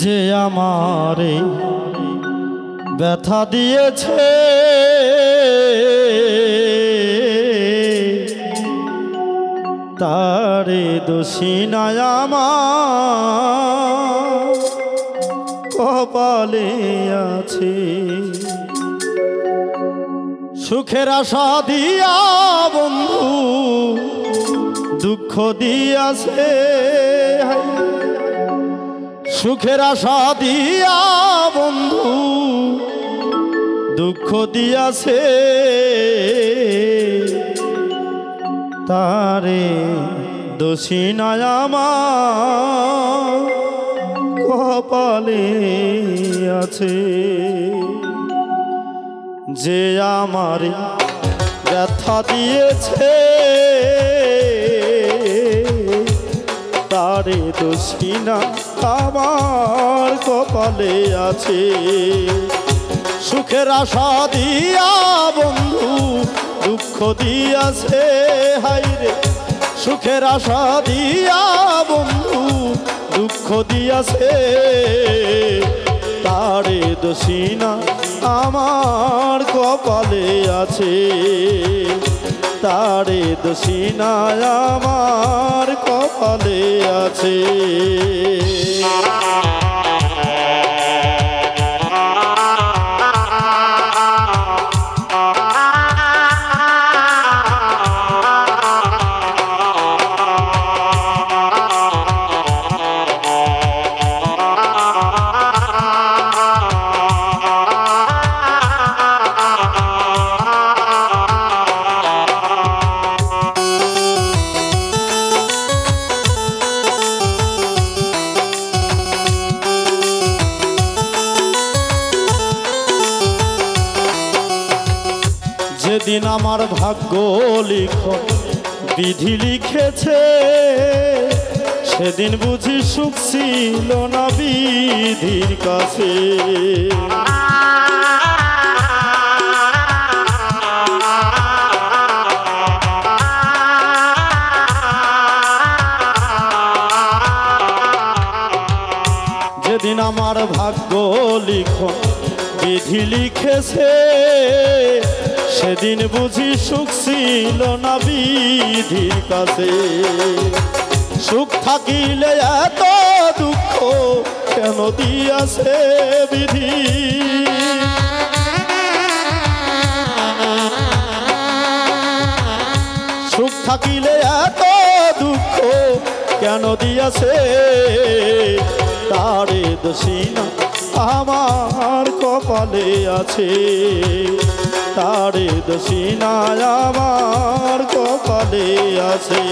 যে আমারে ব্যথা দিয়েছে তারে দোষী নাই আমার কপালে আছে। সুখের আশা দিয়া বন্ধু দুঃখ দিয়াছে, সুখের আশা দিয়া বন্ধু দুঃখ দিয়াছে, তারে দোষী নাই আমার কপালে আছে। যে আমার ব্যথা দিয়েছে তারে দোষী না আমার কপালে আছে। সুখের আশা দিয়া বন্ধু দুঃখ দিয়াছে, হাইরে সুখের আশা দিয়া বন্ধু দুঃখ দিয়াছে, তারে দোষী না আমার কপালে আছে, তারে দোষী না আমার কপালে আছে। যেদিন আমার ভাগ্য লিখন বিধি লিখেছে, সেদিন বুঝি সুখ ছিল না বিধির কাছে। যেদিন আমার ভাগ্য লিখন বিধি লিখেছে, সেদিন বুঝি সুখ ছিল না বিধির কাছে। সুখ থাকিলে এত দুঃখ কেন দিয়াছে বিধি, সুখ থাকিলে এত দুঃখ কেন দিয়াছে, তারে দোষী না আমার কপালে আছে, তারে দোষী না আমার কপালে আছে।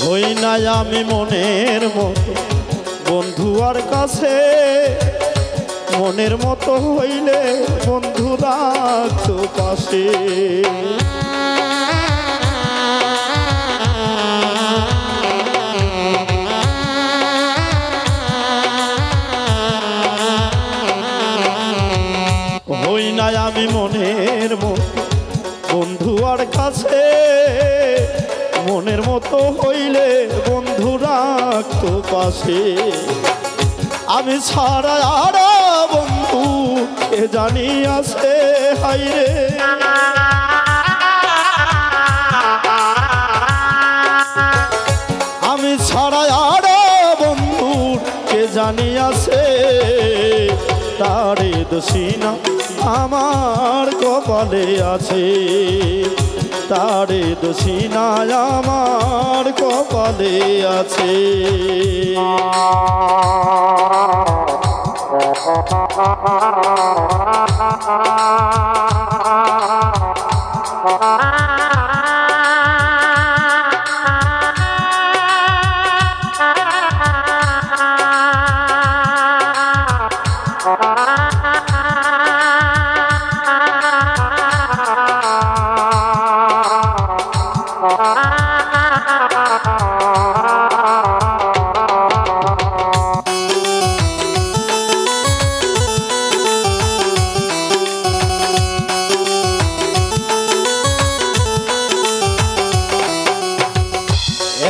হই নাই আমি মনের মতো বন্ধু আর কাছে, মনের মতো হইলে বন্ধু রাখতো পাশে। হই নাই আমি মনের মতো বন্ধু আর কাছে, মনের মতো হইলে বন্ধু রাখতো পাশে। আমি ছাড়া আর বন্ধু কে জানি আছে, হাইরে আমি ছাড়া আর বন্ধু কে জানি আছে, তারে দোষী না আমার কপালে আছে, তারে দোষিনায় আমার কপালে আছে।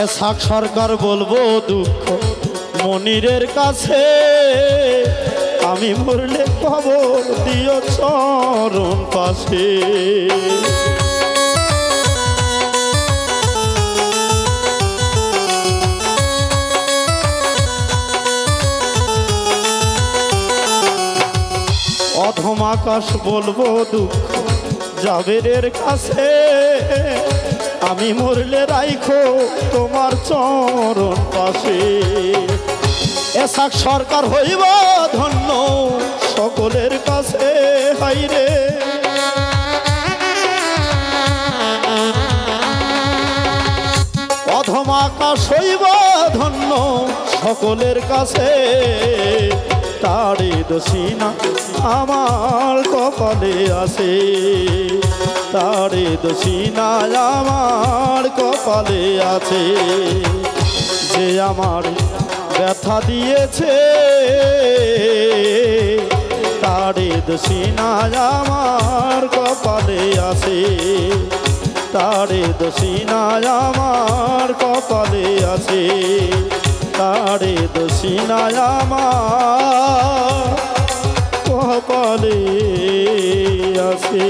এসাক সরকার বলবো দুঃখ মনিরের কাছে, আমি মরলে খবর দিও চরণ পাশে। অধম আকাশ বলবো দুঃখ জাবেরের কাছে, আমি মরলে রাইখো তোমার চরণ পাশে। এসাক সরকার হইব ধন্য সকলের কাছে, হাইরে অধম আকাশ হইব ধন্য সকলের কাছে, তারে দোষিনা আমার কপালে আছে, তারে দোষিনা আমার কপালে আছে। যে আমার ব্যথা দিয়েছে তারে দোষিনা আমার কপালে আছে, তারে দোষিনা আমার কপালে আছে, তারে দোষিনা আমার কপালে আছে।